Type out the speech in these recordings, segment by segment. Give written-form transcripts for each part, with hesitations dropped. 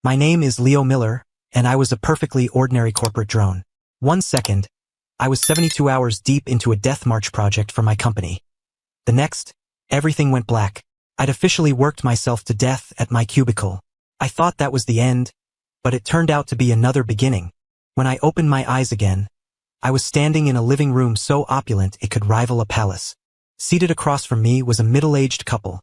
My name is Leo Miller, and I was a perfectly ordinary corporate drone. 1 second, I was 72 hours deep into a death march project for my company. The next, everything went black. I'd officially worked myself to death at my cubicle. I thought that was the end, but it turned out to be another beginning. When I opened my eyes again, I was standing in a living room so opulent it could rival a palace. Seated across from me was a middle-aged couple,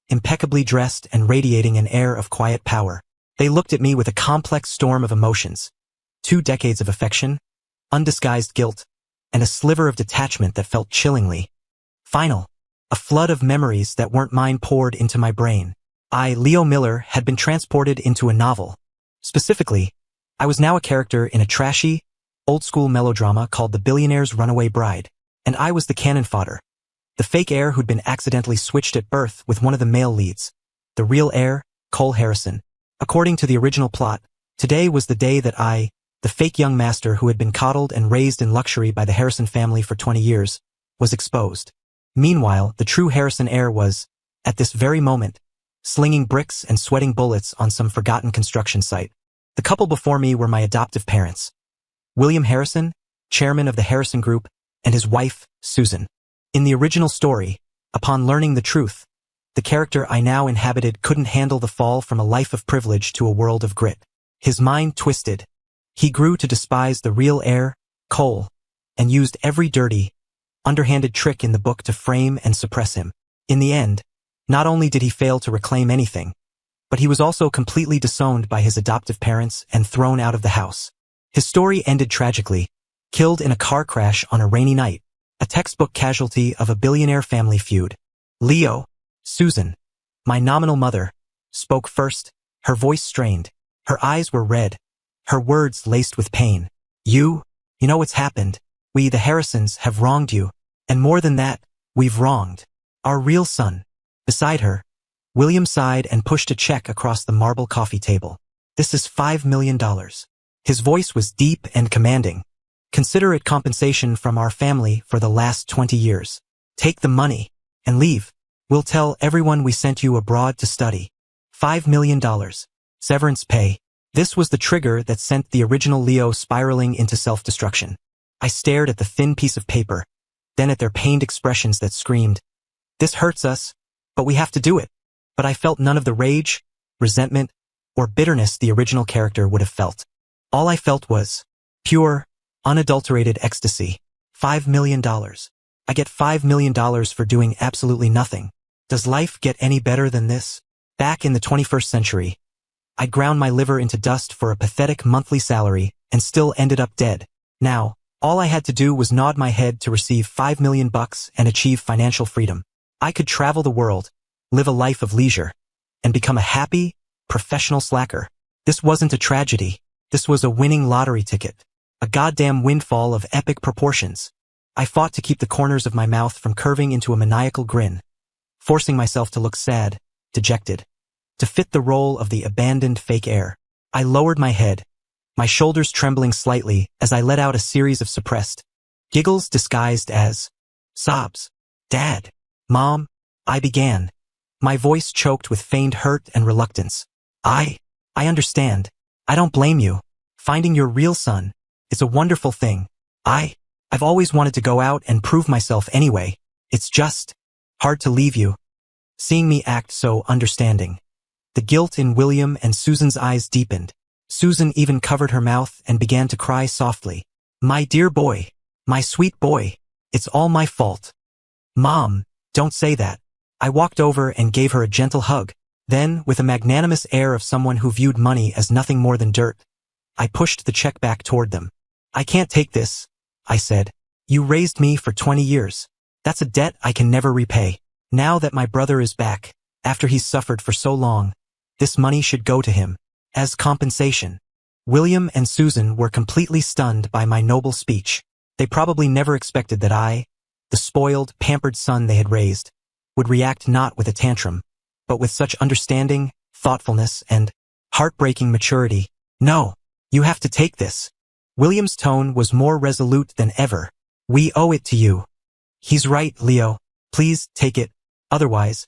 impeccably dressed and radiating an air of quiet power. They looked at me with a complex storm of emotions. 2 decades of affection, undisguised guilt, and a sliver of detachment that felt chillingly final. A flood of memories that weren't mine poured into my brain. I, Leo Miller, had been transported into a novel. Specifically, I was now a character in a trashy, old-school melodrama called The Billionaire's Runaway Bride, and I was the cannon fodder. The fake heir who'd been accidentally switched at birth with one of the male leads. The real heir, Cole Harrison. According to the original plot, today was the day that I, the fake young master who had been coddled and raised in luxury by the Harrison family for 20 years, was exposed. Meanwhile, the true Harrison heir was, at this very moment, slinging bricks and sweating bullets on some forgotten construction site. The couple before me were my adoptive parents, William Harrison, chairman of the Harrison Group, and his wife, Susan. In the original story, upon learning the truth, the character I now inhabited couldn't handle the fall from a life of privilege to a world of grit. His mind twisted. He grew to despise the real heir, Cole, and used every dirty, underhanded trick in the book to frame and suppress him. In the end, not only did he fail to reclaim anything, but he was also completely disowned by his adoptive parents and thrown out of the house. His story ended tragically, killed in a car crash on a rainy night, a textbook casualty of a billionaire family feud. Leo, Susan, my nominal mother, spoke first, her voice strained. Her eyes were red, her words laced with pain. You know what's happened. We, the Harrisons, have wronged you. And more than that, we've wronged our real son. Beside her, William sighed and pushed a check across the marble coffee table. This is $5 million. His voice was deep and commanding. Consider it compensation from our family for the last 20 years. Take the money and leave. We'll tell everyone we sent you abroad to study. $5 million. Severance pay. This was the trigger that sent the original Leo spiraling into self-destruction. I stared at the thin piece of paper, then at their pained expressions that screamed, "This hurts us, but we have to do it." But I felt none of the rage, resentment, or bitterness the original character would have felt. All I felt was pure, unadulterated ecstasy. $5 million. I get $5 million for doing absolutely nothing. Does life get any better than this? Back in the 21st century, I'd ground my liver into dust for a pathetic monthly salary and still ended up dead. Now, all I had to do was nod my head to receive $5 million and achieve financial freedom. I could travel the world, live a life of leisure, and become a happy, professional slacker. This wasn't a tragedy. This was a winning lottery ticket. A goddamn windfall of epic proportions. I fought to keep the corners of my mouth from curving into a maniacal grin, forcing myself to look sad, dejected, to fit the role of the abandoned fake heir. I lowered my head, my shoulders trembling slightly as I let out a series of suppressed giggles disguised as sobs. "Dad, Mom," I began, my voice choked with feigned hurt and reluctance. I understand. I don't blame you. Finding your real son, it's a wonderful thing. I've always wanted to go out and prove myself anyway. It's just hard to leave you." Seeing me act so understanding, the guilt in William and Susan's eyes deepened. Susan even covered her mouth and began to cry softly. "My dear boy, my sweet boy, it's all my fault." "Mom, don't say that." I walked over and gave her a gentle hug. Then, with a magnanimous air of someone who viewed money as nothing more than dirt, I pushed the check back toward them. "I can't take this," I said. "You raised me for 20 years. That's a debt I can never repay. Now that my brother is back, after he's suffered for so long, this money should go to him, as compensation." William and Susan were completely stunned by my noble speech. They probably never expected that I, the spoiled, pampered son they had raised, would react not with a tantrum, but with such understanding, thoughtfulness, and heartbreaking maturity. "No, you have to take this." William's tone was more resolute than ever. "We owe it to you." "He's right, Leo. Please take it. Otherwise,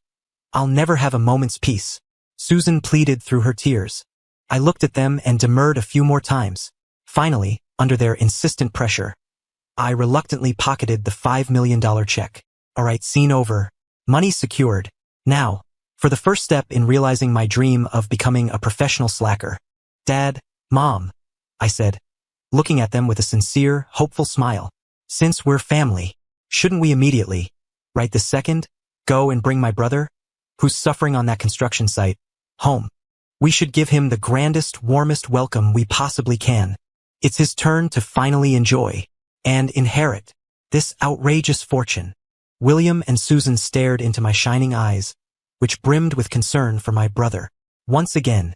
I'll never have a moment's peace." Susan pleaded through her tears. I looked at them and demurred a few more times. Finally, under their insistent pressure, I reluctantly pocketed the $5 million check. Alright, scene over. Money secured. Now, for the first step in realizing my dream of becoming a professional slacker. Dad, Mom, I said, looking at them with a sincere, hopeful smile. Since we're family, shouldn't we immediately, right this second, go and bring my brother, who's suffering on that construction site, home? We should give him the grandest, warmest welcome we possibly can. It's his turn to finally enjoy and inherit this outrageous fortune. William and Susan stared into my shining eyes, which brimmed with concern for my brother. Once again,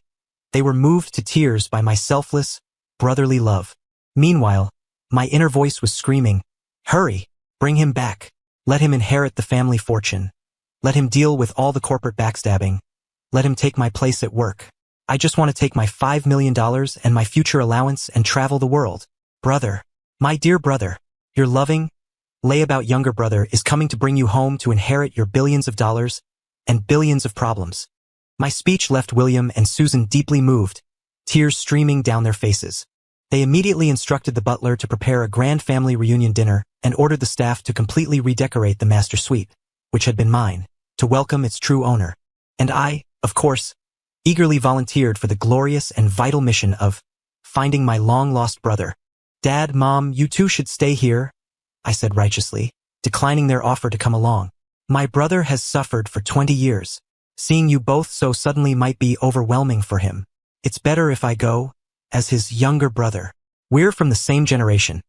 they were moved to tears by my selfless, brotherly love. Meanwhile, my inner voice was screaming, "Hurry, bring him back. Let him inherit the family fortune. Let him deal with all the corporate backstabbing. Let him take my place at work. I just want to take my $5 million and my future allowance and travel the world. Brother, my dear brother, your loving, layabout younger brother is coming to bring you home to inherit your billions of dollars and billions of problems." My speech left William and Susan deeply moved, tears streaming down their faces. They immediately instructed the butler to prepare a grand family reunion dinner and ordered the staff to completely redecorate the master suite, which had been mine, to welcome its true owner. And I, of course, eagerly volunteered for the glorious and vital mission of finding my long-lost brother. "Dad, Mom, you two should stay here," I said righteously, declining their offer to come along. "My brother has suffered for 20 years. Seeing you both so suddenly might be overwhelming for him. It's better if I go, as his younger brother. We're from the same generation.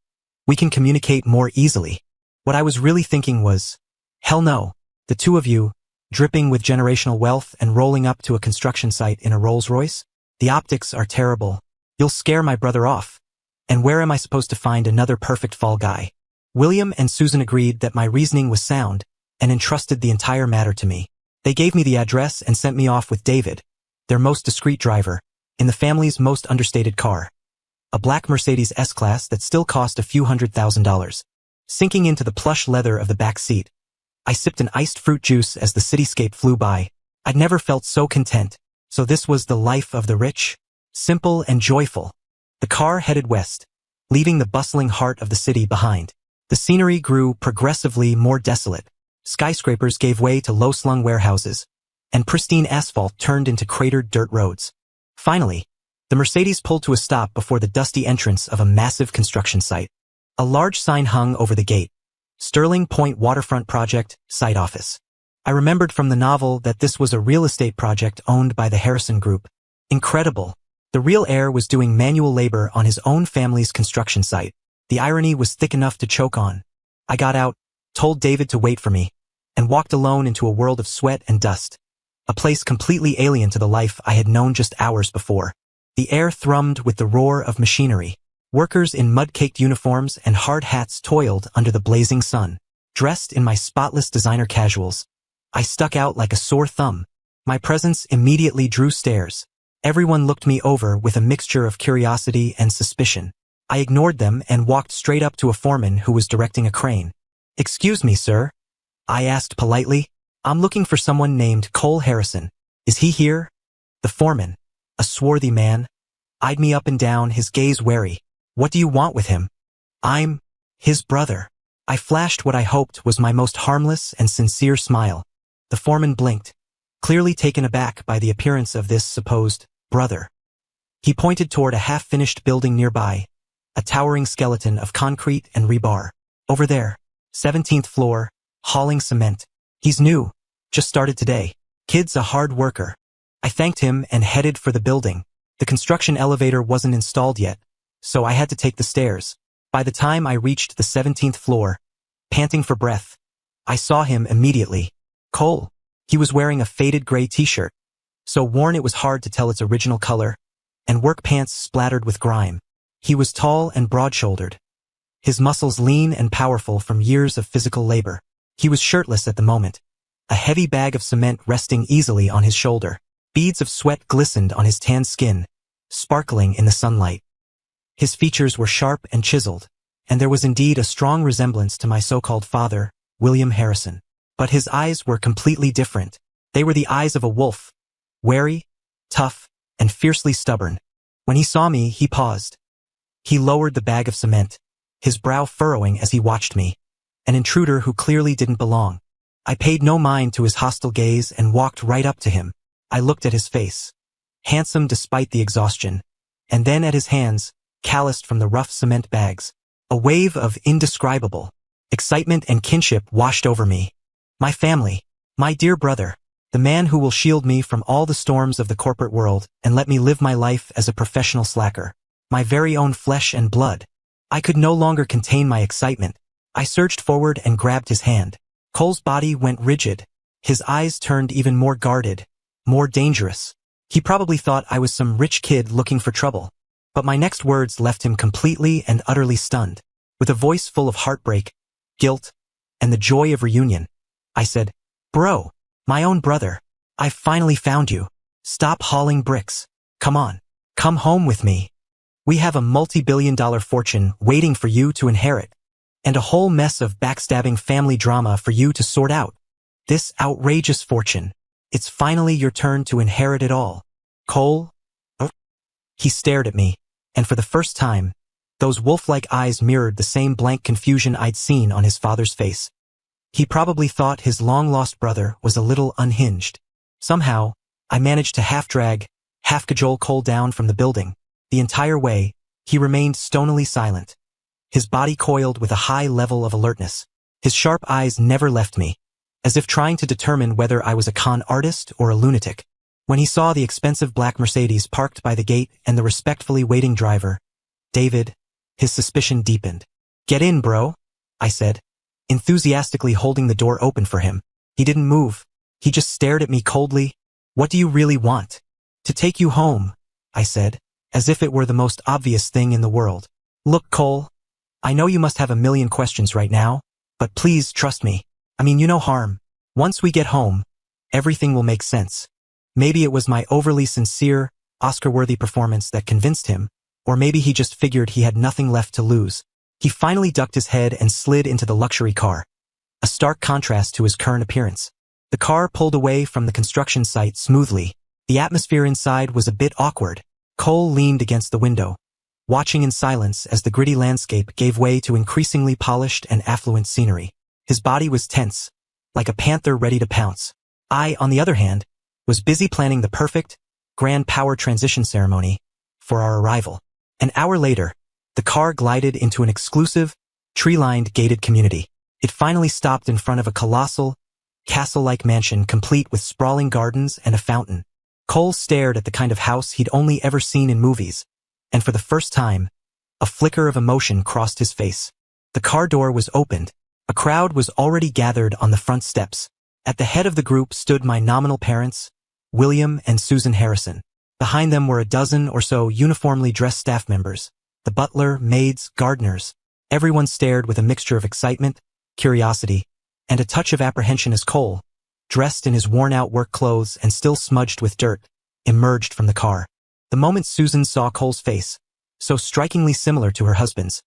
We can communicate more easily." What I was really thinking was, hell no, the two of you, dripping with generational wealth and rolling up to a construction site in a Rolls-Royce? The optics are terrible. You'll scare my brother off. And where am I supposed to find another perfect fall guy? William and Susan agreed that my reasoning was sound and entrusted the entire matter to me. They gave me the address and sent me off with David, their most discreet driver, in the family's most understated car, a black Mercedes S-Class that still cost a few $100,000. Sinking into the plush leather of the back seat, I sipped an iced fruit juice as the cityscape flew by. I'd never felt so content. So this was the life of the rich? Simple and joyful. The car headed west, leaving the bustling heart of the city behind. The scenery grew progressively more desolate. Skyscrapers gave way to low-slung warehouses, and pristine asphalt turned into cratered dirt roads. Finally, the Mercedes pulled to a stop before the dusty entrance of a massive construction site. A large sign hung over the gate. Sterling Point Waterfront Project, Site Office. I remembered from the novel that this was a real estate project owned by the Harrison Group. Incredible. The real heir was doing manual labor on his own family's construction site. The irony was thick enough to choke on. I got out, told David to wait for me, and walked alone into a world of sweat and dust. A place completely alien to the life I had known just hours before. The air thrummed with the roar of machinery. Workers in mud-caked uniforms and hard hats toiled under the blazing sun. Dressed in my spotless designer casuals, I stuck out like a sore thumb. My presence immediately drew stares. Everyone looked me over with a mixture of curiosity and suspicion. I ignored them and walked straight up to a foreman who was directing a crane. "Excuse me, sir," I asked politely. "I'm looking for someone named Cole Harrison. Is he here?" The foreman, a swarthy man, eyed me up and down, his gaze wary. "What do you want with him?" "I'm his brother." I flashed what I hoped was my most harmless and sincere smile. The foreman blinked, clearly taken aback by the appearance of this supposed brother. He pointed toward a half-finished building nearby, a towering skeleton of concrete and rebar. "Over there, 17th floor, hauling cement. He's new, just started today. Kid's a hard worker." I thanked him and headed for the building. The construction elevator wasn't installed yet, so I had to take the stairs. By the time I reached the 17th floor, panting for breath, I saw him immediately. Cole. He was wearing a faded gray t-shirt, so worn it was hard to tell its original color, and work pants splattered with grime. He was tall and broad-shouldered, his muscles lean and powerful from years of physical labor. He was shirtless at the moment, a heavy bag of cement resting easily on his shoulder. Beads of sweat glistened on his tanned skin, sparkling in the sunlight. His features were sharp and chiseled, and there was indeed a strong resemblance to my so-called father, William Harrison. But his eyes were completely different. They were the eyes of a wolf, wary, tough, and fiercely stubborn. When he saw me, he paused. He lowered the bag of cement, his brow furrowing as he watched me, an intruder who clearly didn't belong. I paid no mind to his hostile gaze and walked right up to him. I looked at his face, handsome despite the exhaustion, and then at his hands, calloused from the rough cement bags. A wave of indescribable excitement and kinship washed over me. My family, my dear brother, the man who will shield me from all the storms of the corporate world and let me live my life as a professional slacker. My very own flesh and blood. I could no longer contain my excitement. I surged forward and grabbed his hand. Cole's body went rigid. His eyes turned even more guarded, more dangerous. He probably thought I was some rich kid looking for trouble. But my next words left him completely and utterly stunned. With a voice full of heartbreak, guilt, and the joy of reunion, I said, "Bro, my own brother, I've finally found you. Stop hauling bricks. Come on, come home with me. We have a multi-billion-dollar fortune waiting for you to inherit, and a whole mess of backstabbing family drama for you to sort out. This outrageous fortune. It's finally your turn to inherit it all. Cole?" He stared at me, and for the first time, those wolf-like eyes mirrored the same blank confusion I'd seen on his father's face. He probably thought his long-lost brother was a little unhinged. Somehow, I managed to half-drag, half-cajole Cole down from the building. The entire way, he remained stonily silent. His body coiled with a high level of alertness. His sharp eyes never left me, as if trying to determine whether I was a con artist or a lunatic. When he saw the expensive black Mercedes parked by the gate and the respectfully waiting driver, David, his suspicion deepened. "Get in, bro," I said, enthusiastically holding the door open for him. He didn't move. He just stared at me coldly. "What do you really want?" "To take you home," I said, as if it were the most obvious thing in the world. "Look, Cole, I know you must have a million questions right now, but please trust me. I mean, you no harm. Once we get home, everything will make sense." Maybe it was my overly sincere, Oscar-worthy performance that convinced him, or maybe he just figured he had nothing left to lose. He finally ducked his head and slid into the luxury car, a stark contrast to his current appearance. The car pulled away from the construction site smoothly. The atmosphere inside was a bit awkward. Cole leaned against the window, watching in silence as the gritty landscape gave way to increasingly polished and affluent scenery. His body was tense, like a panther ready to pounce. I, on the other hand, was busy planning the perfect, grand power transition ceremony for our arrival. An hour later, the car glided into an exclusive, tree-lined gated community. It finally stopped in front of a colossal, castle-like mansion complete with sprawling gardens and a fountain. Cole stared at the kind of house he'd only ever seen in movies, and for the first time, a flicker of emotion crossed his face. The car door was opened. A crowd was already gathered on the front steps. At the head of the group stood my nominal parents, William and Susan Harrison. Behind them were a dozen or so uniformly dressed staff members, the butler, maids, gardeners. Everyone stared with a mixture of excitement, curiosity, and a touch of apprehension as Cole, dressed in his worn-out work clothes and still smudged with dirt, emerged from the car. The moment Susan saw Cole's face, so strikingly similar to her husband's,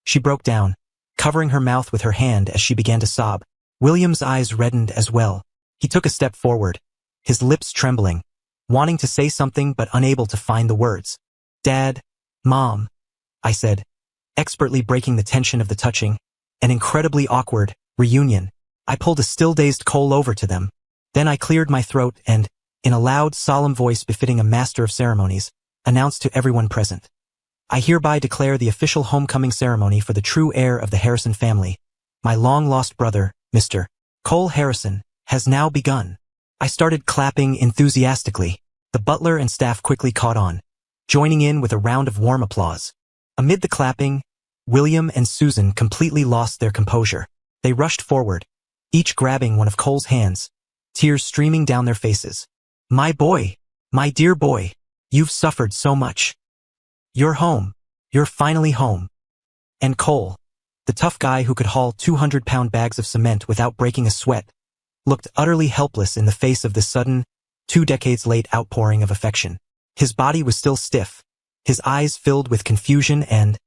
she broke down, covering her mouth with her hand as she began to sob. William's eyes reddened as well. He took a step forward, his lips trembling, wanting to say something but unable to find the words. "Dad, Mom," I said, expertly breaking the tension of the touching, an incredibly awkward reunion. I pulled a still-dazed Cole over to them. Then I cleared my throat and, in a loud, solemn voice befitting a master of ceremonies, announced to everyone present, "I hereby declare the official homecoming ceremony for the true heir of the Harrison family, my long-lost brother, Mr. Cole Harrison, has now begun." I started clapping enthusiastically. The butler and staff quickly caught on, joining in with a round of warm applause. Amid the clapping, William and Susan completely lost their composure. They rushed forward, each grabbing one of Cole's hands, tears streaming down their faces. "My boy, my dear boy, you've suffered so much. You're home. You're finally home." And Cole, the tough guy who could haul 200-pound bags of cement without breaking a sweat, looked utterly helpless in the face of this sudden, 2 decades late outpouring of affection. His body was still stiff, his eyes filled with confusion and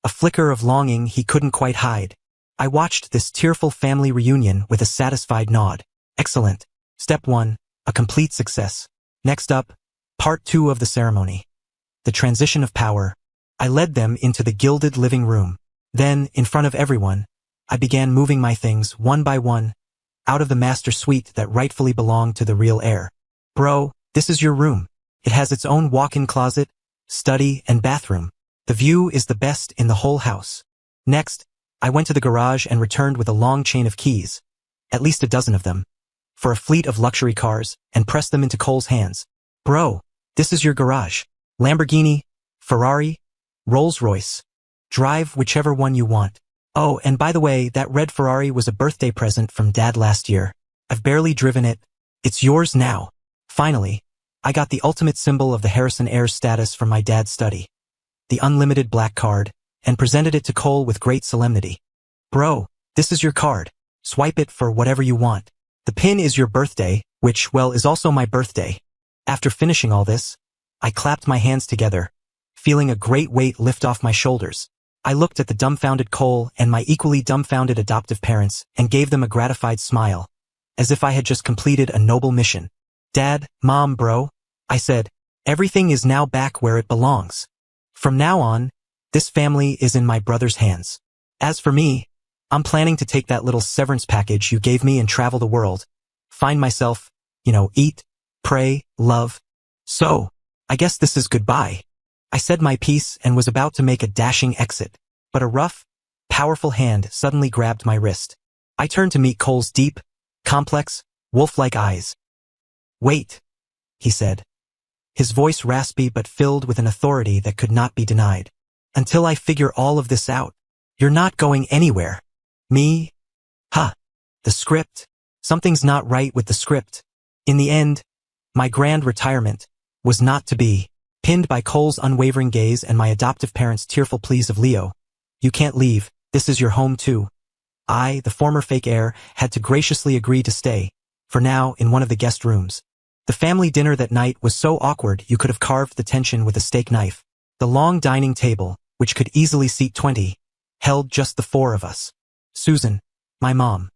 a flicker of longing he couldn't quite hide. I watched this tearful family reunion with a satisfied nod. Excellent. Step 1, a complete success. Next up, Part 2 of the ceremony. The transition of power. I led them into the gilded living room. Then, in front of everyone, I began moving my things one by one out of the master suite that rightfully belonged to the real heir. Bro, this is your room. It has its own walk-in closet, study, and bathroom. The view is the best in the whole house. Next, I went to the garage and returned with a long chain of keys, at least a dozen of them, for a fleet of luxury cars, and pressed them into Cole's hands. Bro, this is your garage. Lamborghini, Ferrari, Rolls-Royce. Drive whichever one you want. Oh, and by the way, that red Ferrari was a birthday present from Dad last year. I've barely driven it. It's yours now. Finally, I got the ultimate symbol of the Harrison heir's status from my dad's study, the unlimited black card, and presented it to Cole with great solemnity. Bro, this is your card. Swipe it for whatever you want. The pin is your birthday, which, well, is also my birthday. After finishing all this, I clapped my hands together, feeling a great weight lift off my shoulders. I looked at the dumbfounded Cole and my equally dumbfounded adoptive parents and gave them a gratified smile, as if I had just completed a noble mission. Dad, Mom, bro, I said, everything is now back where it belongs. From now on, this family is in my brother's hands. As for me, I'm planning to take that little severance package you gave me and travel the world. Find myself, eat, pray, love. So, I guess this is goodbye. I said my piece and was about to make a dashing exit, but a rough, powerful hand suddenly grabbed my wrist. I turned to meet Cole's deep, complex, wolf-like eyes. Wait, he said, his voice raspy but filled with an authority that could not be denied. Until I figure all of this out, you're not going anywhere. Me? Huh. The script? Something's not right with the script. In the end, my grand retirement was not to be. Pinned by Cole's unwavering gaze and my adoptive parents' tearful pleas of Leo, you can't leave, this is your home too. I, the former fake heir, had to graciously agree to stay, for now, in one of the guest rooms. The family dinner that night was so awkward you could have carved the tension with a steak knife. The long dining table, which could easily seat 20, held just the four of us. Susan, my mom,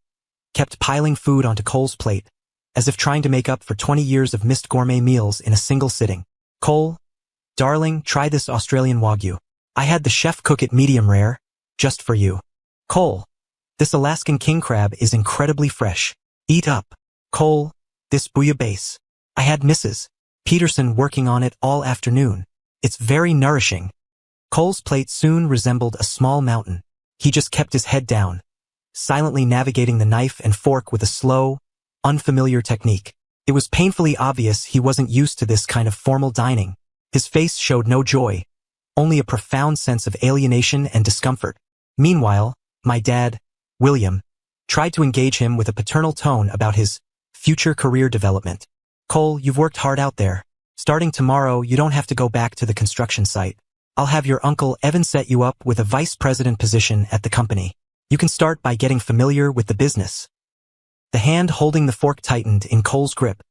kept piling food onto Cole's plate, as if trying to make up for 20 years of missed gourmet meals in a single sitting. Cole, darling, try this Australian Wagyu. I had the chef cook it medium rare, just for you. Cole, this Alaskan king crab is incredibly fresh. Eat up. Cole, this bouillabaisse. I had Mrs. Peterson working on it all afternoon. It's very nourishing. Cole's plate soon resembled a small mountain. He just kept his head down, silently navigating the knife and fork with a slow, unfamiliar technique. It was painfully obvious he wasn't used to this kind of formal dining. His face showed no joy, only a profound sense of alienation and discomfort. Meanwhile, my dad, William, tried to engage him with a paternal tone about his future career development. Cole, you've worked hard out there. Starting tomorrow, you don't have to go back to the construction site. I'll have your uncle Evan set you up with a vice president position at the company. You can start by getting familiar with the business. The hand holding the fork tightened in Cole's grip.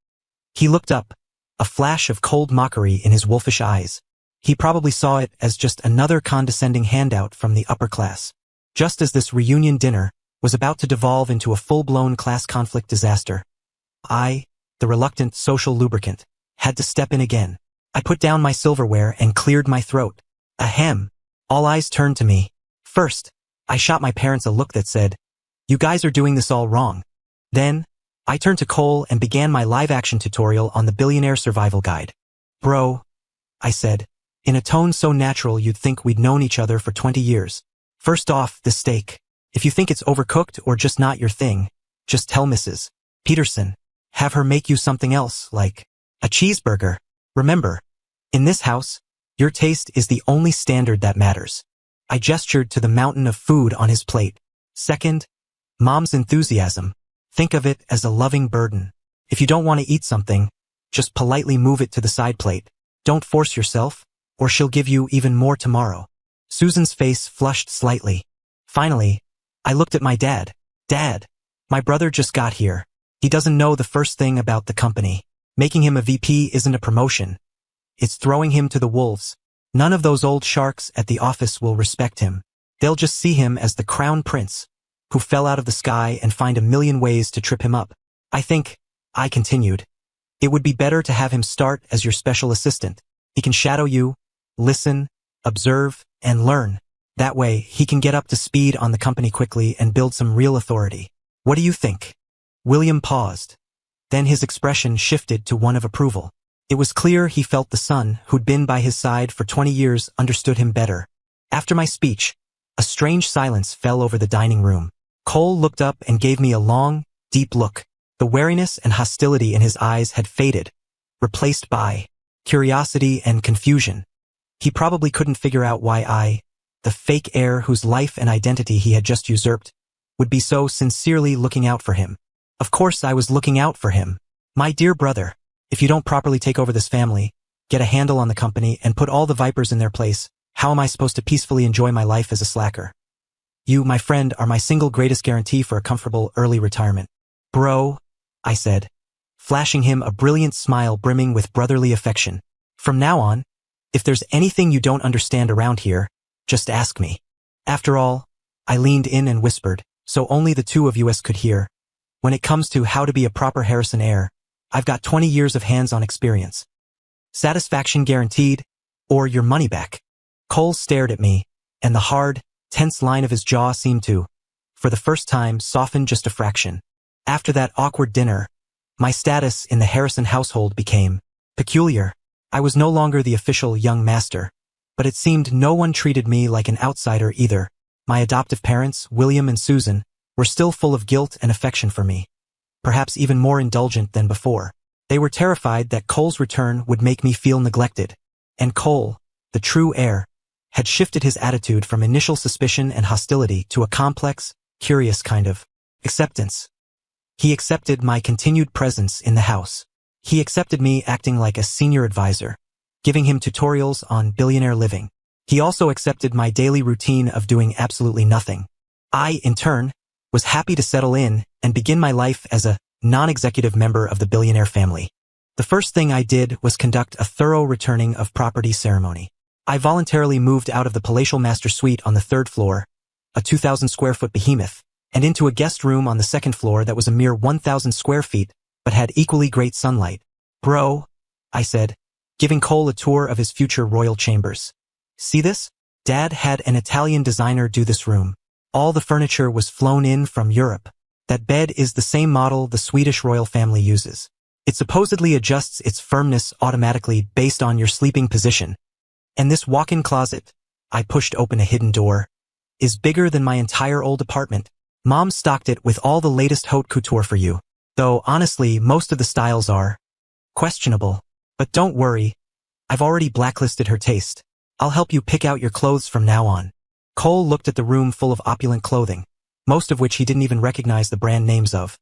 He looked up, a flash of cold mockery in his wolfish eyes. He probably saw it as just another condescending handout from the upper class. Just as this reunion dinner was about to devolve into a full-blown class conflict disaster, I, the reluctant social lubricant, had to step in again. I put down my silverware and cleared my throat. Ahem. All eyes turned to me. First, I shot my parents a look that said, "You guys are doing this all wrong." Then, I turned to Cole and began my live-action tutorial on the Billionaire Survival Guide. Bro, I said, in a tone so natural you'd think we'd known each other for 20 years. First off, this steak. If you think it's overcooked or just not your thing, just tell Mrs. Peterson. Have her make you something else, like a cheeseburger. Remember, in this house, your taste is the only standard that matters. I gestured to the mountain of food on his plate. Second, Mom's enthusiasm. Think of it as a loving burden. If you don't want to eat something, just politely move it to the side plate. Don't force yourself, or she'll give you even more tomorrow. Susan's face flushed slightly. Finally, I looked at my dad. Dad, my brother just got here. He doesn't know the first thing about the company. Making him a VP isn't a promotion. It's throwing him to the wolves. None of those old sharks at the office will respect him. They'll just see him as the crown prince, who fell out of the sky and find a million ways to trip him up. I continued, It would be better to have him start as your special assistant. He can shadow you, listen, observe, and learn. That way, he can get up to speed on the company quickly and build some real authority. What do you think? William paused. Then his expression shifted to one of approval. It was clear he felt the son, who'd been by his side for 20 years, understood him better. After my speech, a strange silence fell over the dining room. Cole looked up and gave me a long, deep look. The wariness and hostility in his eyes had faded, replaced by curiosity and confusion. He probably couldn't figure out why I, the fake heir whose life and identity he had just usurped, would be so sincerely looking out for him. Of course I was looking out for him. My dear brother, if you don't properly take over this family, get a handle on the company, and put all the vipers in their place, how am I supposed to peacefully enjoy my life as a slacker? You, my friend, are my single greatest guarantee for a comfortable early retirement. Bro, I said, flashing him a brilliant smile brimming with brotherly affection. From now on, if there's anything you don't understand around here, just ask me. After all, I leaned in and whispered, so only the two of us could hear. When it comes to how to be a proper Harrison heir, I've got 20 years of hands-on experience. Satisfaction guaranteed, or your money back. Cole stared at me, and the hard, tense line of his jaw seemed to, for the first time, soften just a fraction. After that awkward dinner, my status in the Harrison household became peculiar. I was no longer the official young master, but it seemed no one treated me like an outsider either. My adoptive parents, William and Susan, were still full of guilt and affection for me, perhaps even more indulgent than before. They were terrified that Cole's return would make me feel neglected, and Cole, the true heir, had shifted his attitude from initial suspicion and hostility to a complex, curious kind of acceptance. He accepted my continued presence in the house. He accepted me acting like a senior advisor, giving him tutorials on billionaire living. He also accepted my daily routine of doing absolutely nothing. I, in turn, was happy to settle in and begin my life as a non-executive member of the billionaire family. The first thing I did was conduct a thorough returning of property ceremony. I voluntarily moved out of the palatial master suite on the third floor, a 2,000 square foot behemoth, and into a guest room on the second floor that was a mere 1,000 square feet, but had equally great sunlight. Bro, I said, giving Cole a tour of his future royal chambers. See this? Dad had an Italian designer do this room. All the furniture was flown in from Europe. That bed is the same model the Swedish royal family uses. It supposedly adjusts its firmness automatically based on your sleeping position. And this walk-in closet, I pushed open a hidden door, is bigger than my entire old apartment. Mom stocked it with all the latest haute couture for you, though honestly most of the styles are questionable. But don't worry, I've already blacklisted her taste. I'll help you pick out your clothes from now on. Cole looked at the room full of opulent clothing, most of which he didn't even recognize the brand names of,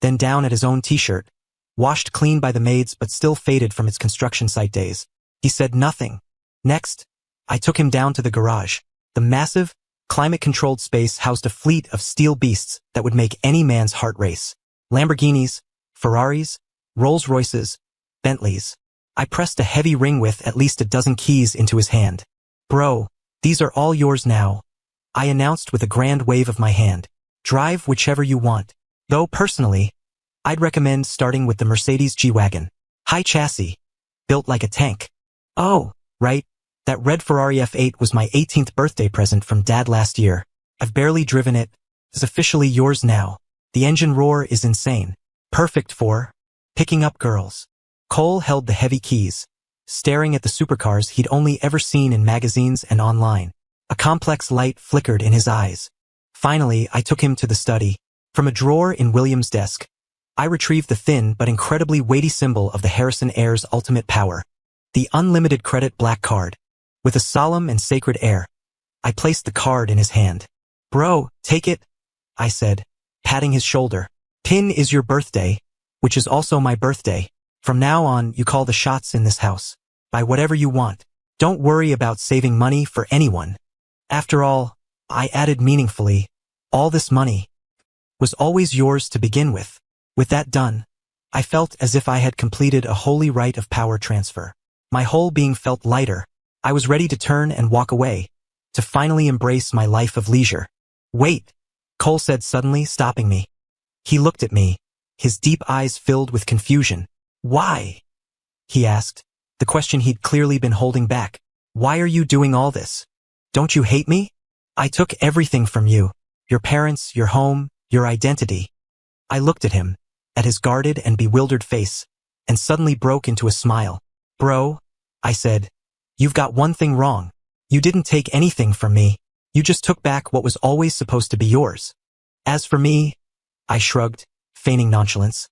then down at his own t-shirt, washed clean by the maids but still faded from its construction site days. He said nothing. Next, I took him down to the garage. The massive, climate-controlled space housed a fleet of steel beasts that would make any man's heart race. Lamborghinis, Ferraris, Rolls-Royces, Bentleys. I pressed a heavy ring with at least a dozen keys into his hand. Bro, these are all yours now, I announced with a grand wave of my hand. Drive whichever you want. Though personally, I'd recommend starting with the Mercedes G-Wagon. High chassis, built like a tank. Oh, right. That red Ferrari F8 was my 18th birthday present from Dad last year. I've barely driven it. It's officially yours now. The engine roar is insane. Perfect for picking up girls. Cole held the heavy keys, staring at the supercars he'd only ever seen in magazines and online. A complex light flickered in his eyes. Finally, I took him to the study. From a drawer in William's desk, I retrieved the thin but incredibly weighty symbol of the Harrison heir's ultimate power, the unlimited credit black card. With a solemn and sacred air, I placed the card in his hand. Bro, take it, I said, patting his shoulder. Pin is your birthday, which is also my birthday. From now on, you call the shots in this house. Buy whatever you want. Don't worry about saving money for anyone. After all, I added meaningfully, all this money was always yours to begin with. With that done, I felt as if I had completed a holy rite of power transfer. My whole being felt lighter. I was ready to turn and walk away, to finally embrace my life of leisure. Wait, Cole said suddenly, stopping me. He looked at me, his deep eyes filled with confusion. Why? He asked, the question he'd clearly been holding back. Why are you doing all this? Don't you hate me? I took everything from you. Your parents, your home, your identity. I looked at him, at his guarded and bewildered face, and suddenly broke into a smile. Bro, I said, you've got one thing wrong. You didn't take anything from me. You just took back what was always supposed to be yours. As for me, I shrugged, feigning nonchalance.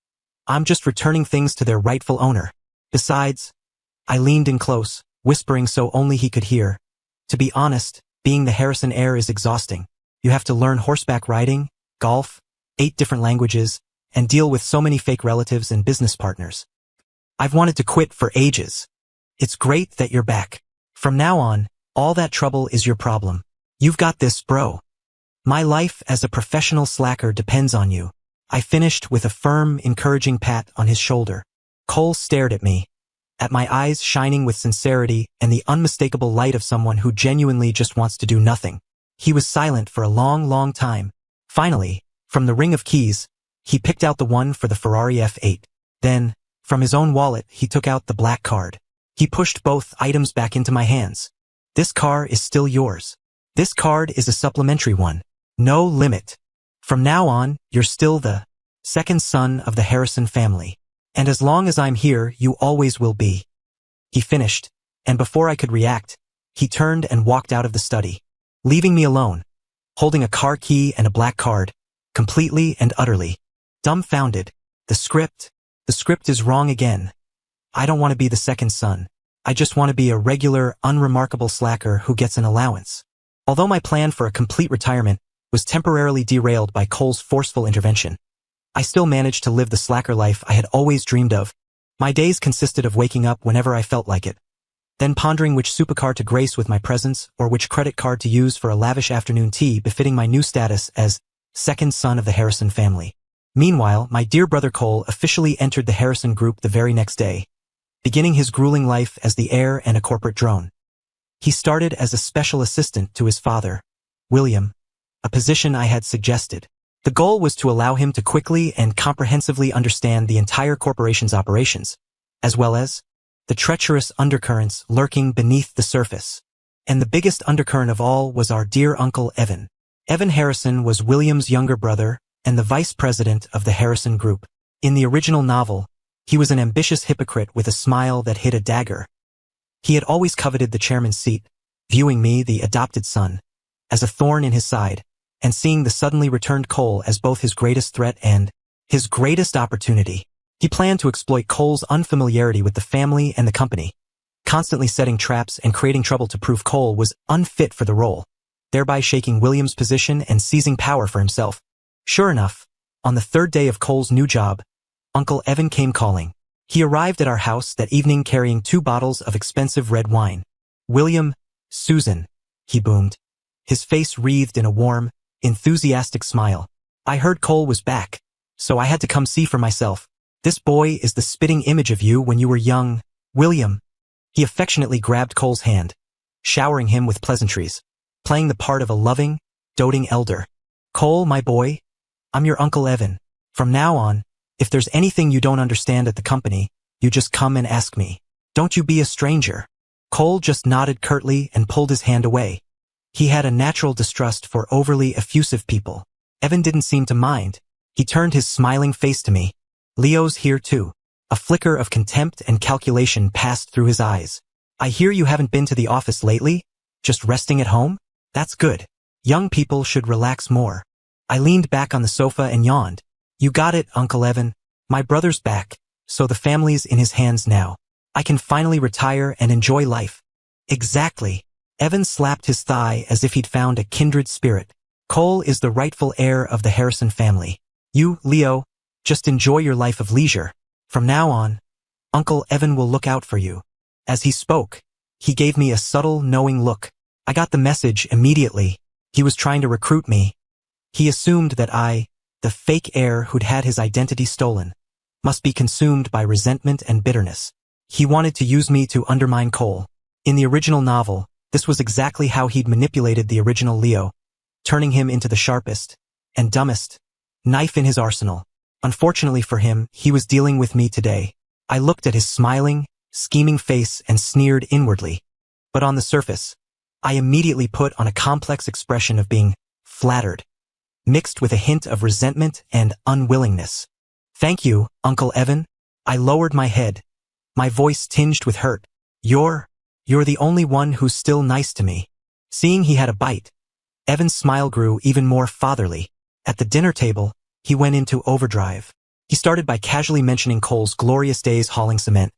I'm just returning things to their rightful owner. Besides, I leaned in close, whispering so only he could hear. To be honest, being the Harrison heir is exhausting. You have to learn horseback riding, golf, 8 different languages, and deal with so many fake relatives and business partners. I've wanted to quit for ages. It's great that you're back. From now on, all that trouble is your problem. You've got this, bro. My life as a professional slacker depends on you. I finished with a firm, encouraging pat on his shoulder. Cole stared at me, at my eyes shining with sincerity and the unmistakable light of someone who genuinely just wants to do nothing. He was silent for a long, long time. Finally, from the ring of keys, he picked out the one for the Ferrari F8. Then, from his own wallet, he took out the black card. He pushed both items back into my hands. This car is still yours. This card is a supplementary one. No limit. From now on, you're still the second son of the Harrison family. And as long as I'm here, you always will be. He finished, and before I could react, he turned and walked out of the study, leaving me alone, holding a car key and a black card, completely and utterly dumbfounded. The script is wrong again. I don't want to be the second son. I just want to be a regular, unremarkable slacker who gets an allowance. Although my plan for a complete retirement was temporarily derailed by Cole's forceful intervention, I still managed to live the slacker life I had always dreamed of. My days consisted of waking up whenever I felt like it, then pondering which supercar to grace with my presence or which credit card to use for a lavish afternoon tea befitting my new status as second son of the Harrison family. Meanwhile, my dear brother Cole officially entered the Harrison group the very next day, beginning his grueling life as the heir and a corporate drone. He started as a special assistant to his father, William, a position I had suggested. The goal was to allow him to quickly and comprehensively understand the entire corporation's operations, as well as the treacherous undercurrents lurking beneath the surface. And the biggest undercurrent of all was our dear Uncle Evan. Evan Harrison was William's younger brother and the vice president of the Harrison Group. In the original novel, he was an ambitious hypocrite with a smile that hid a dagger. He had always coveted the chairman's seat, viewing me, the adopted son, as a thorn in his side, and seeing the suddenly returned Cole as both his greatest threat and his greatest opportunity. He planned to exploit Cole's unfamiliarity with the family and the company, constantly setting traps and creating trouble to prove Cole was unfit for the role, thereby shaking William's position and seizing power for himself. Sure enough, on the 3rd day of Cole's new job, Uncle Evan came calling. He arrived at our house that evening carrying 2 bottles of expensive red wine. William, Susan, he boomed, his face wreathed in a warm, enthusiastic smile. I heard Cole was back, so I had to come see for myself. This boy is the spitting image of you when you were young, William. He affectionately grabbed Cole's hand, showering him with pleasantries, playing the part of a loving, doting elder. Cole, my boy, I'm your Uncle Evan. From now on, if there's anything you don't understand at the company, you just come and ask me. Don't you be a stranger. Cole just nodded curtly and pulled his hand away. He had a natural distrust for overly effusive people. Evan didn't seem to mind. He turned his smiling face to me. Leo's here too. A flicker of contempt and calculation passed through his eyes. I hear you haven't been to the office lately? Just resting at home? That's good. Young people should relax more. I leaned back on the sofa and yawned. You got it, Uncle Evan. My brother's back, so the family's in his hands now. I can finally retire and enjoy life. Exactly. Evan slapped his thigh as if he'd found a kindred spirit. Cole is the rightful heir of the Harrison family. You, Leo, just enjoy your life of leisure. From now on, Uncle Evan will look out for you. As he spoke, he gave me a subtle, knowing look. I got the message immediately. He was trying to recruit me. He assumed that I, the fake heir who'd had his identity stolen, must be consumed by resentment and bitterness. He wanted to use me to undermine Cole. In the original novel, this was exactly how he'd manipulated the original Leo, turning him into the sharpest and dumbest knife in his arsenal. Unfortunately for him, he was dealing with me today. I looked at his smiling, scheming face and sneered inwardly. But on the surface, I immediately put on a complex expression of being flattered, mixed with a hint of resentment and unwillingness. "Thank you, Uncle Evan." I lowered my head, my voice tinged with hurt. You're the only one who's still nice to me." Seeing he had a bite, Evan's smile grew even more fatherly. At the dinner table, he went into overdrive. He started by casually mentioning Cole's glorious days hauling cement,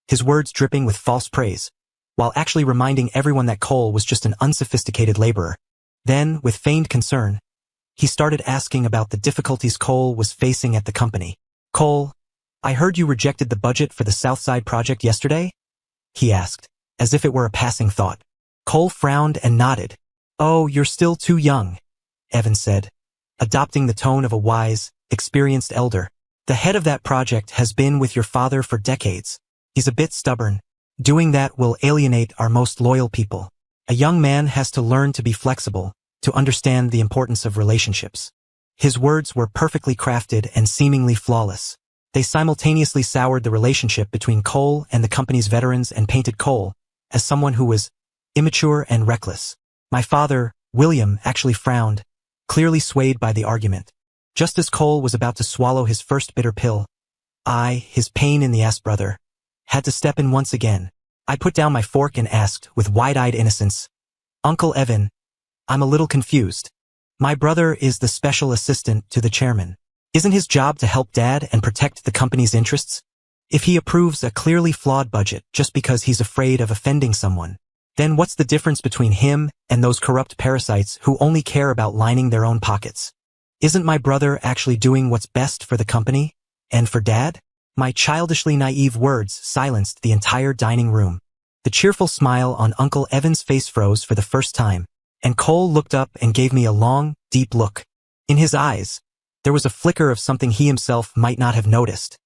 his words dripping with false praise, while actually reminding everyone that Cole was just an unsophisticated laborer. Then, with feigned concern, he started asking about the difficulties Cole was facing at the company. "Cole, I heard you rejected the budget for the Southside project yesterday?" he asked, as if it were a passing thought. Cole frowned and nodded. "Oh, you're still too young," Evan said, adopting the tone of a wise, experienced elder. "The head of that project has been with your father for decades. He's a bit stubborn. Doing that will alienate our most loyal people. A young man has to learn to be flexible, to understand the importance of relationships." His words were perfectly crafted and seemingly flawless. They simultaneously soured the relationship between Cole and the company's veterans and painted Cole as someone who was immature and reckless. My father, William, actually frowned, clearly swayed by the argument. Just as Cole was about to swallow his first bitter pill, I, his pain-in-the-ass brother, had to step in once again. I put down my fork and asked, with wide-eyed innocence, "Uncle Evan, I'm a little confused. My brother is the special assistant to the chairman. Isn't his job to help Dad and protect the company's interests? If he approves a clearly flawed budget just because he's afraid of offending someone, then what's the difference between him and those corrupt parasites who only care about lining their own pockets? Isn't my brother actually doing what's best for the company and for Dad?" My childishly naive words silenced the entire dining room. The cheerful smile on Uncle Evan's face froze for the first time, and Cole looked up and gave me a long, deep look. In his eyes, there was a flicker of something he himself might not have noticed.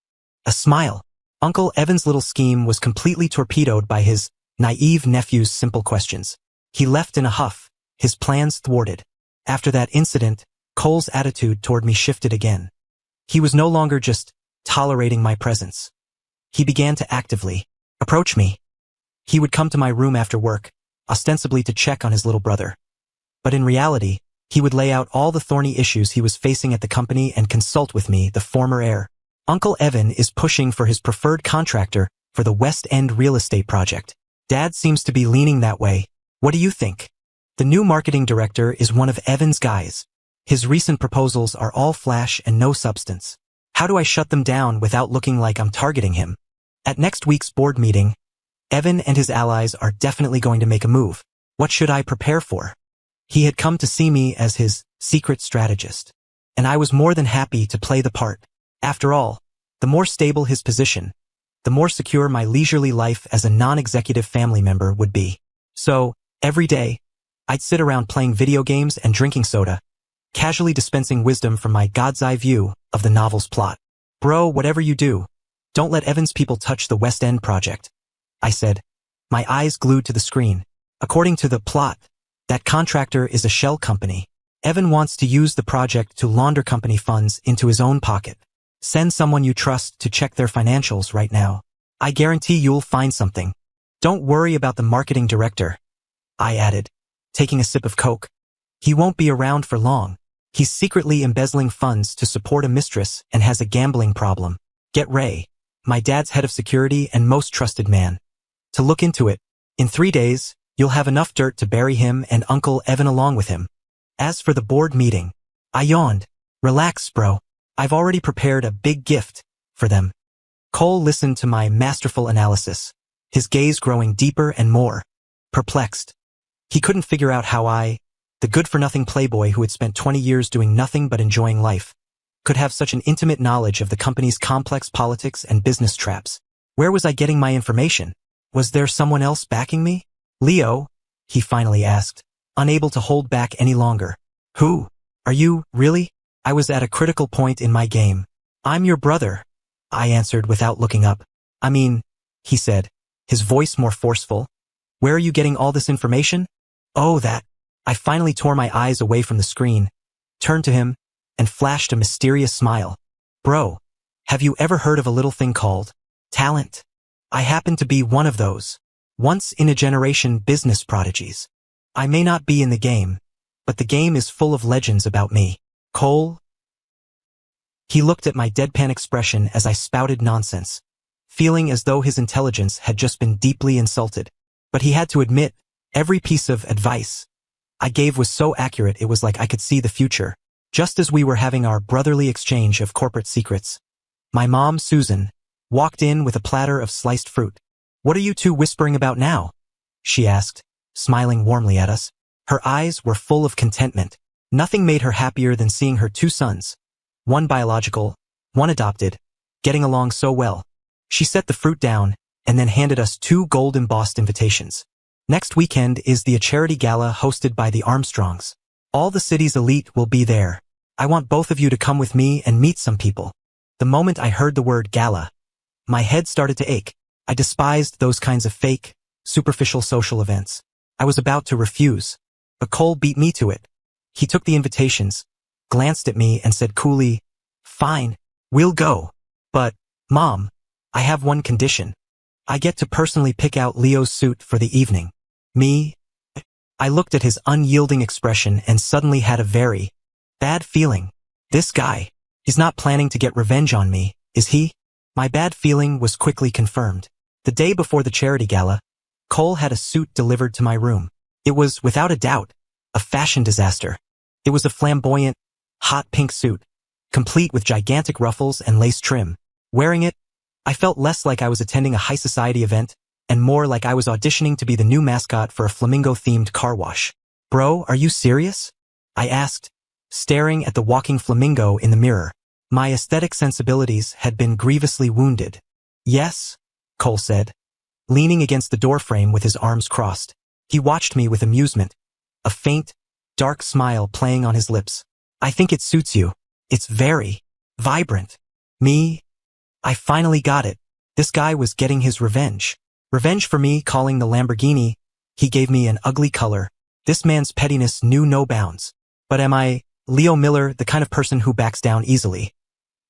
A smile. Uncle Evan's little scheme was completely torpedoed by his naive nephew's simple questions. He left in a huff, his plans thwarted. After that incident, Cole's attitude toward me shifted again. He was no longer just tolerating my presence. He began to actively approach me. He would come to my room after work, ostensibly to check on his little brother. But in reality, he would lay out all the thorny issues he was facing at the company and consult with me, the former heir. "Uncle Evan is pushing for his preferred contractor for the West End real estate project. Dad seems to be leaning that way. What do you think? The new marketing director is one of Evan's guys. His recent proposals are all flash and no substance. How do I shut them down without looking like I'm targeting him?" At next week's board meeting, Evan and his allies are definitely going to make a move. What should I prepare for? He had come to see me as his secret strategist, and I was more than happy to play the part. After all, the more stable his position, the more secure my leisurely life as a non-executive family member would be. So, every day, I'd sit around playing video games and drinking soda, casually dispensing wisdom from my God's eye view of the novel's plot. "Bro, whatever you do, don't let Evan's people touch the West End project," I said, my eyes glued to the screen. "According to the plot, that contractor is a shell company. Evan wants to use the project to launder company funds into his own pocket. Send someone you trust to check their financials right now. I guarantee you'll find something. Don't worry about the marketing director," I added, taking a sip of Coke. "He won't be around for long. He's secretly embezzling funds to support a mistress and has a gambling problem. Get Ray, my dad's head of security and most trusted man, to look into it. In 3 days, you'll have enough dirt to bury him and Uncle Evan along with him." As for the board meeting, I yawned. "Relax, bro. I've already prepared a big gift for them." Cole listened to my masterful analysis, his gaze growing deeper and more perplexed. He couldn't figure out how I, the good-for-nothing playboy who had spent 20 years doing nothing but enjoying life, could have such an intimate knowledge of the company's complex politics and business traps. Where was I getting my information? Was there someone else backing me? "Leo," he finally asked, unable to hold back any longer. "Who? Are you, really?" I was at a critical point in my game. "I'm your brother," I answered without looking up. "I mean," he said, his voice more forceful. "Where are you getting all this information?" "Oh, that." I finally tore my eyes away from the screen, turned to him, and flashed a mysterious smile. "Bro, have you ever heard of a little thing called Talent. I happen to be one of those once-in-a-generation business prodigies. I may not be in the game, but the game is full of legends about me. Cole? He looked at my deadpan expression as I spouted nonsense, feeling as though his intelligence had just been deeply insulted. But he had to admit, every piece of advice I gave was so accurate it was like I could see the future. Just as we were having our brotherly exchange of corporate secrets, my mom, Susan, walked in with a platter of sliced fruit. "What are you two whispering about now?" she asked, smiling warmly at us. Her eyes were full of contentment. Nothing made her happier than seeing her two sons, one biological, one adopted, getting along so well. She set the fruit down and then handed us two gold-embossed invitations. "Next weekend is the charity gala hosted by the Armstrongs. All the city's elite will be there. I want both of you to come with me and meet some people." The moment I heard the word gala, my head started to ache. I despised those kinds of fake, superficial social events. I was about to refuse, but Cole beat me to it. He took the invitations, glanced at me and said coolly, "Fine, we'll go. But, Mom, I have one condition. I get to personally pick out Leo's suit for the evening." "Me?" I looked at his unyielding expression and suddenly had a very bad feeling. This guy, he's not planning to get revenge on me, is he? My bad feeling was quickly confirmed. The day before the charity gala, Cole had a suit delivered to my room. It was, without a doubt, a fashion disaster. It was a flamboyant, hot pink suit, complete with gigantic ruffles and lace trim. Wearing it, I felt less like I was attending a high society event and more like I was auditioning to be the new mascot for a flamingo-themed car wash. "Bro, are you serious?" I asked, staring at the walking flamingo in the mirror. My aesthetic sensibilities had been grievously wounded. "Yes," Cole said, leaning against the doorframe with his arms crossed. He watched me with amusement, a faint, dark smile playing on his lips. "I think it suits you. It's very vibrant." Me? I finally got it. This guy was getting his revenge. Revenge for me calling the Lamborghini he gave me an ugly color. This man's pettiness knew no bounds. But am I, Leo Miller, the kind of person who backs down easily?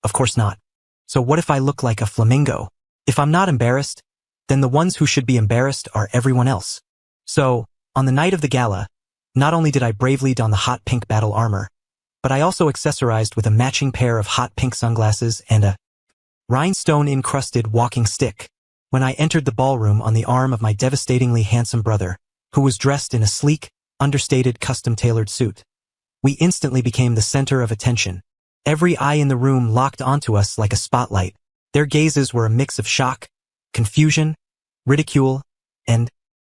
Of course not. So what if I look like a flamingo? If I'm not embarrassed, then the ones who should be embarrassed are everyone else. So, on the night of the gala, not only did I bravely don the hot pink battle armor, but I also accessorized with a matching pair of hot pink sunglasses and a rhinestone-encrusted walking stick. When I entered the ballroom on the arm of my devastatingly handsome brother, who was dressed in a sleek, understated, custom-tailored suit, we instantly became the center of attention. Every eye in the room locked onto us like a spotlight. Their gazes were a mix of shock, confusion, ridicule, and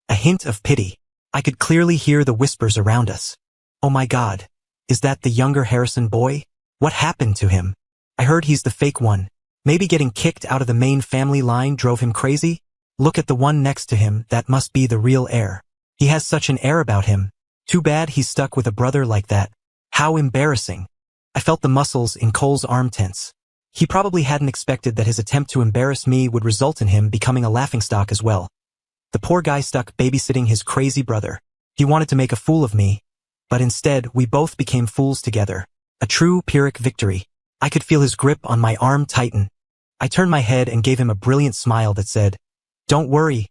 a hint of pity. I could clearly hear the whispers around us. "Oh my God, is that the younger Harrison boy? What happened to him? I heard he's the fake one. Maybe getting kicked out of the main family line drove him crazy? Look at the one next to him, that must be the real heir. He has such an air about him. Too bad he's stuck with a brother like that. How embarrassing." I felt the muscles in Cole's arm tense. He probably hadn't expected that his attempt to embarrass me would result in him becoming a laughingstock as well. The poor guy stuck babysitting his crazy brother. He wanted to make a fool of me, but instead we both became fools together. A true Pyrrhic victory. I could feel his grip on my arm tighten. I turned my head and gave him a brilliant smile that said, "Don't worry,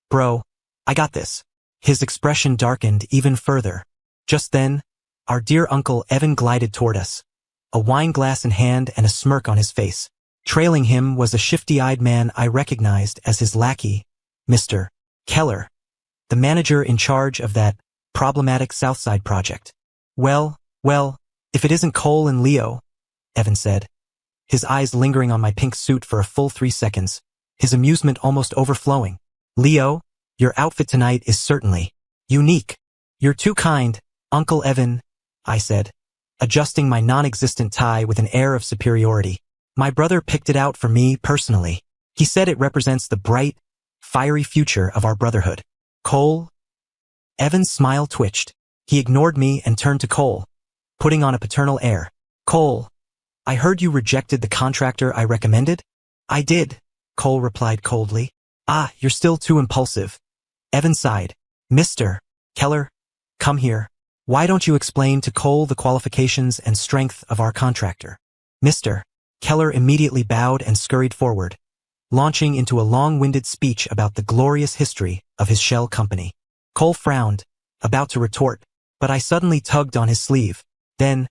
bro, I got this." His expression darkened even further. Just then, our dear Uncle Evan glided toward us, a wine glass in hand and a smirk on his face. Trailing him was a shifty-eyed man I recognized as his lackey, Mr. Keller, the manager in charge of that problematic Southside project. Well, if it isn't Cole and Leo," Evan said, his eyes lingering on my pink suit for a full 3 seconds, his amusement almost overflowing. "Leo, your outfit tonight is certainly unique." "You're too kind, Uncle Evan," I said, adjusting my non-existent tie with an air of superiority. "My brother picked it out for me personally. He said it represents the bright, fiery future of our brotherhood." "Cole?" Evan's smile twitched. He ignored me and turned to Cole, putting on a paternal air. "Cole, I heard you rejected the contractor I recommended?" "I did," Cole replied coldly. "Ah, you're still too impulsive." Evan sighed. "Mr. Keller, come here. Why don't you explain to Cole the qualifications and strength of our contractor?" Mr. Keller immediately bowed and scurried forward, launching into a long-winded speech about the glorious history of his shell company. Cole frowned, about to retort, but I suddenly tugged on his sleeve. Then,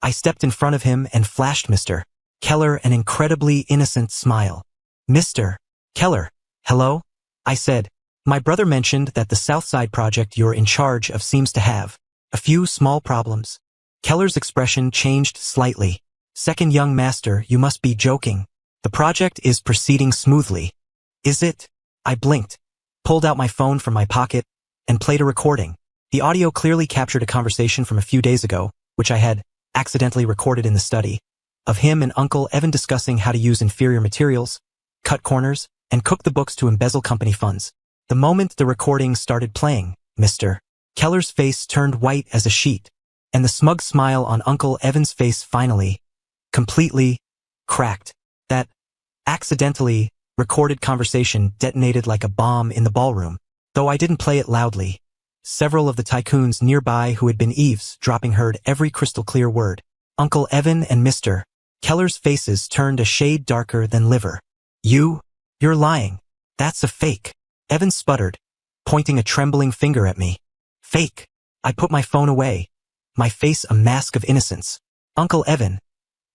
I stepped in front of him and flashed Mr. Keller an incredibly innocent smile. "Mr. Keller, hello?" I said. "My brother mentioned that the Southside project you're in charge of seems to have a few small problems." Keller's expression changed slightly. "Second young master, you must be joking. The project is proceeding smoothly." "Is it?" I blinked, pulled out my phone from my pocket, and played a recording. The audio clearly captured a conversation from a few days ago, which I had accidentally recorded in the study, of him and Uncle Evan discussing how to use inferior materials, cut corners, and cook the books to embezzle company funds. The moment the recording started playing, Mr. Keller's face turned white as a sheet, and the smug smile on Uncle Evan's face finally, completely, cracked. That accidentally recorded conversation detonated like a bomb in the ballroom, though I didn't play it loudly. Several of the tycoons nearby who had been eavesdropping heard every crystal-clear word. Uncle Evan and Mr. Keller's faces turned a shade darker than liver. You're lying. That's a fake." Evan sputtered, pointing a trembling finger at me. "Fake." I put my phone away, my face a mask of innocence. "Uncle Evan,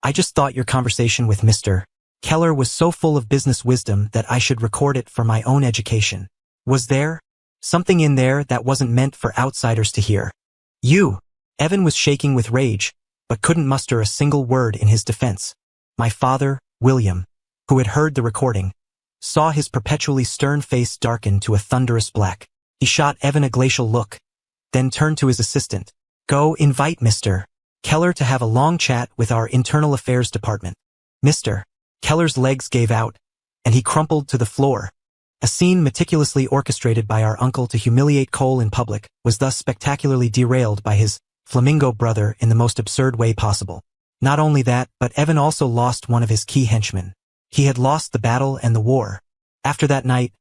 I just thought your conversation with Mr. Keller was so full of business wisdom that I should record it for my own education. Was there something in there that wasn't meant for outsiders to hear?" Evan was shaking with rage, but couldn't muster a single word in his defense. My father, William, who had heard the recording, saw his perpetually stern face darken to a thunderous black. He shot Evan a glacial look, then turned to his assistant. "Go invite Mr. Keller to have a long chat with our internal affairs department." Mr. Keller's legs gave out, and he crumpled to the floor. A scene meticulously orchestrated by our uncle to humiliate Cole in public was thus spectacularly derailed by his flamingo brother in the most absurd way possible. Not only that, but Evan also lost one of his key henchmen. He had lost the battle and the war. After that night,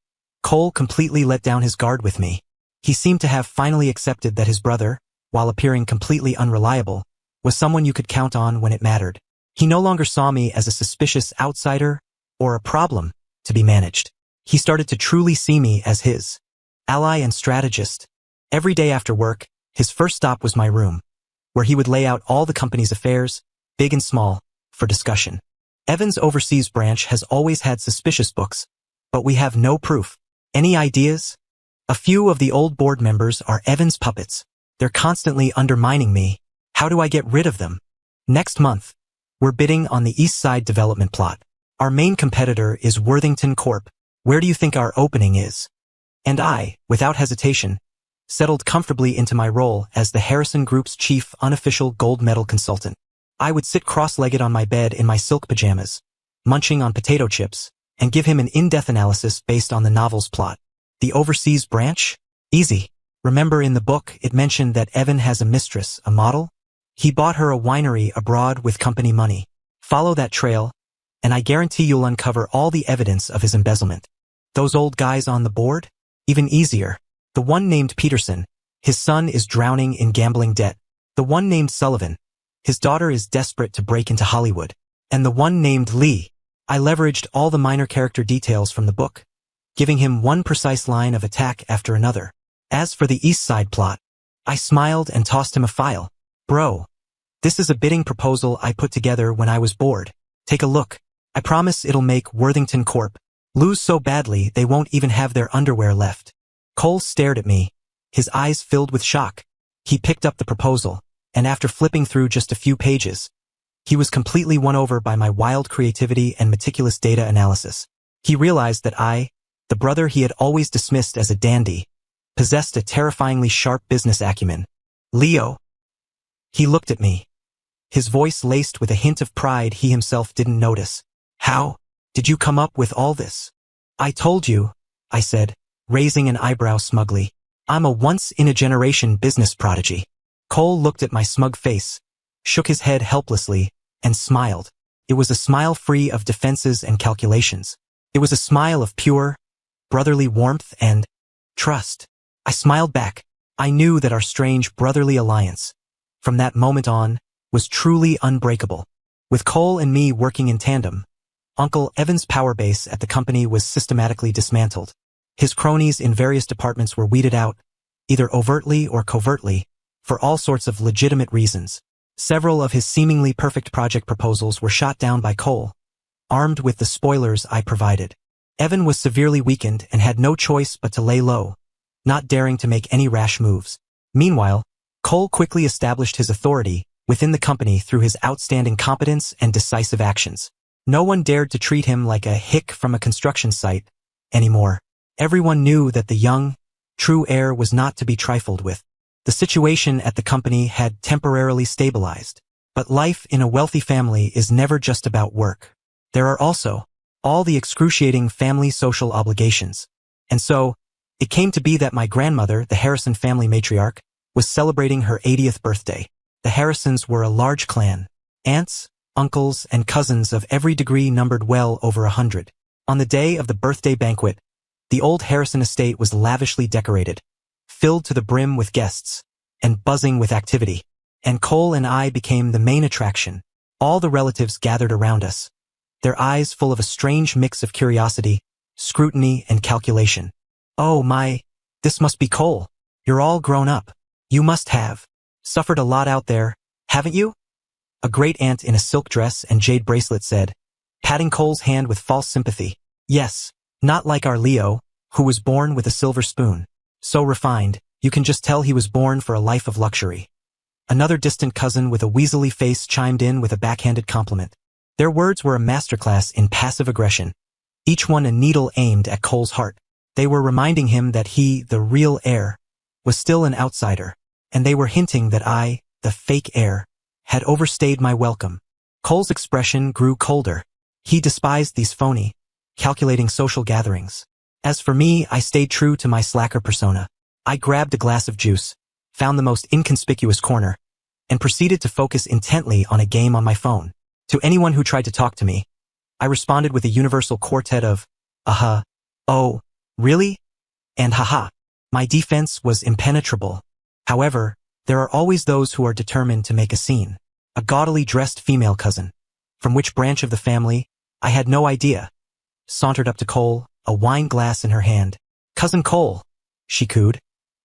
Cole completely let down his guard with me. He seemed to have finally accepted that his brother, while appearing completely unreliable, was someone you could count on when it mattered. He no longer saw me as a suspicious outsider or a problem to be managed. He started to truly see me as his ally and strategist. Every day after work, his first stop was my room, where he would lay out all the company's affairs, big and small, for discussion. Evan's overseas branch has always had suspicious books, but we have no proof. Any ideas? A few of the old board members are Evan's puppets. They're constantly undermining me. How do I get rid of them? Next month, we're bidding on the East Side development plot. Our main competitor is Worthington Corp. Where do you think our opening is? And I, without hesitation, settled comfortably into my role as the Harrison Group's chief unofficial gold medal consultant. I would sit cross-legged on my bed in my silk pajamas, munching on potato chips, and give him an in-depth analysis based on the novel's plot. The overseas branch? Easy. Remember in the book it mentioned that Evan has a mistress, a model? He bought her a winery abroad with company money. Follow that trail, and I guarantee you'll uncover all the evidence of his embezzlement. Those old guys on the board? Even easier. The one named Peterson, his son is drowning in gambling debt. The one named Sullivan, his daughter is desperate to break into Hollywood. And the one named Lee, I leveraged all the minor character details from the book, giving him one precise line of attack after another. As for the East Side plot, I smiled and tossed him a file. "Bro, this is a bidding proposal I put together when I was bored. Take a look. I promise it'll make Worthington Corp. lose so badly they won't even have their underwear left." Cole stared at me, his eyes filled with shock. He picked up the proposal, and after flipping through just a few pages, he was completely won over by my wild creativity and meticulous data analysis. He realized that I, the brother he had always dismissed as a dandy, possessed a terrifyingly sharp business acumen. "Leo." He looked at me, his voice laced with a hint of pride he himself didn't notice. "How did you come up with all this?" "I told you," I said, raising an eyebrow smugly. "I'm a once-in-a-generation business prodigy." Cole looked at my smug face, shook his head helplessly, and smiled. It was a smile free of defenses and calculations. It was a smile of pure, brotherly warmth and trust. I smiled back. I knew that our strange brotherly alliance, from that moment on, was truly unbreakable. With Cole and me working in tandem, Uncle Evan's power base at the company was systematically dismantled. His cronies in various departments were weeded out, either overtly or covertly, for all sorts of legitimate reasons. Several of his seemingly perfect project proposals were shot down by Cole, armed with the spoilers I provided. Evan was severely weakened and had no choice but to lay low, not daring to make any rash moves. Meanwhile, Cole quickly established his authority within the company through his outstanding competence and decisive actions. No one dared to treat him like a hick from a construction site anymore. Everyone knew that the young, true heir was not to be trifled with. The situation at the company had temporarily stabilized. But life in a wealthy family is never just about work. There are also all the excruciating family social obligations. And so, it came to be that my grandmother, the Harrison family matriarch, was celebrating her 80th birthday. The Harrisons were a large clan. Aunts, uncles, and cousins of every degree numbered well over 100. On the day of the birthday banquet, the old Harrison estate was lavishly decorated, filled to the brim with guests, and buzzing with activity. And Cole and I became the main attraction. All the relatives gathered around us, their eyes full of a strange mix of curiosity, scrutiny, and calculation. "Oh my, this must be Cole. You're all grown up. You must have suffered a lot out there, haven't you?" A great aunt in a silk dress and jade bracelet said, patting Cole's hand with false sympathy. "Yes, not like our Leo, who was born with a silver spoon. So refined, you can just tell he was born for a life of luxury." Another distant cousin with a weaselly face chimed in with a backhanded compliment. Their words were a masterclass in passive aggression, each one a needle aimed at Cole's heart. They were reminding him that he, the real heir, was still an outsider, and they were hinting that I, the fake heir, had overstayed my welcome. Cole's expression grew colder. He despised these phony, calculating social gatherings. As for me, I stayed true to my slacker persona. I grabbed a glass of juice, found the most inconspicuous corner, and proceeded to focus intently on a game on my phone. To anyone who tried to talk to me, I responded with a universal quartet of, oh, really? And haha. My defense was impenetrable. However, there are always those who are determined to make a scene. A gaudily dressed female cousin, from which branch of the family, I had no idea, sauntered up to Cole, a wine glass in her hand. "Cousin Cole," she cooed,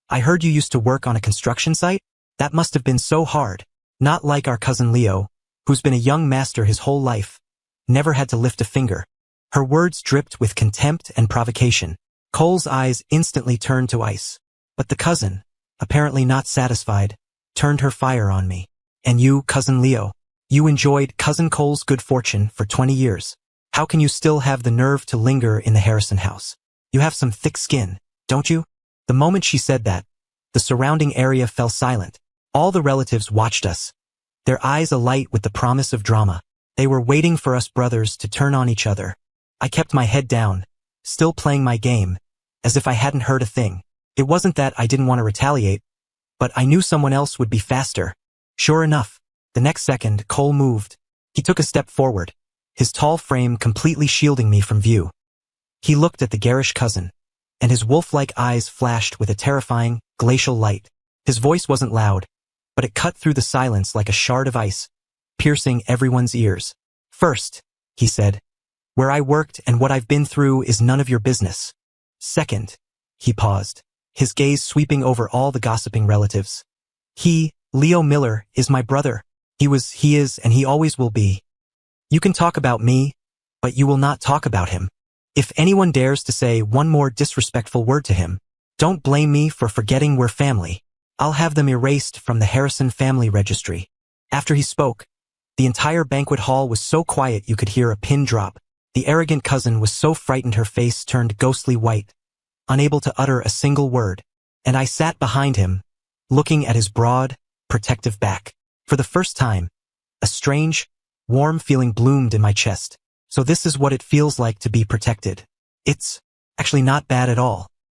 "I heard you used to work on a construction site? That must have been so hard. Not like our cousin Leo, who's been a young master his whole life, never had to lift a finger." Her words dripped with contempt and provocation. Cole's eyes instantly turned to ice. But the cousin, apparently not satisfied, turned her fire on me. "And you, cousin Leo, you enjoyed cousin Cole's good fortune for 20 years. How can you still have the nerve to linger in the Harrison house? You have some thick skin, don't you?" The moment she said that, the surrounding area fell silent. All the relatives watched us, their eyes alight with the promise of drama. They were waiting for us brothers to turn on each other. I kept my head down, still playing my game, as if I hadn't heard a thing. It wasn't that I didn't want to retaliate, but I knew someone else would be faster. Sure enough, the next second, Cole moved. He took a step forward, his tall frame completely shielding me from view. He looked at the garish cousin, and his wolf-like eyes flashed with a terrifying, glacial light. His voice wasn't loud, but it cut through the silence like a shard of ice, piercing everyone's ears. "First," he said, "where I worked and what I've been through is none of your business. Second," he paused, his gaze sweeping over all the gossiping relatives. "He, Leo Miller, is my brother. He is, and he always will be. You can talk about me, but you will not talk about him. If anyone dares to say one more disrespectful word to him, don't blame me for forgetting we're family. I'll have them erased from the Harrison family registry." After he spoke, the entire banquet hall was so quiet you could hear a pin drop. The arrogant cousin was so frightened her face turned ghostly white, unable to utter a single word, and I sat behind him, looking at his broad, protective back. For the first time, a strange, warm feeling bloomed in my chest. So this is what it feels like to be protected. It's actually not bad at all.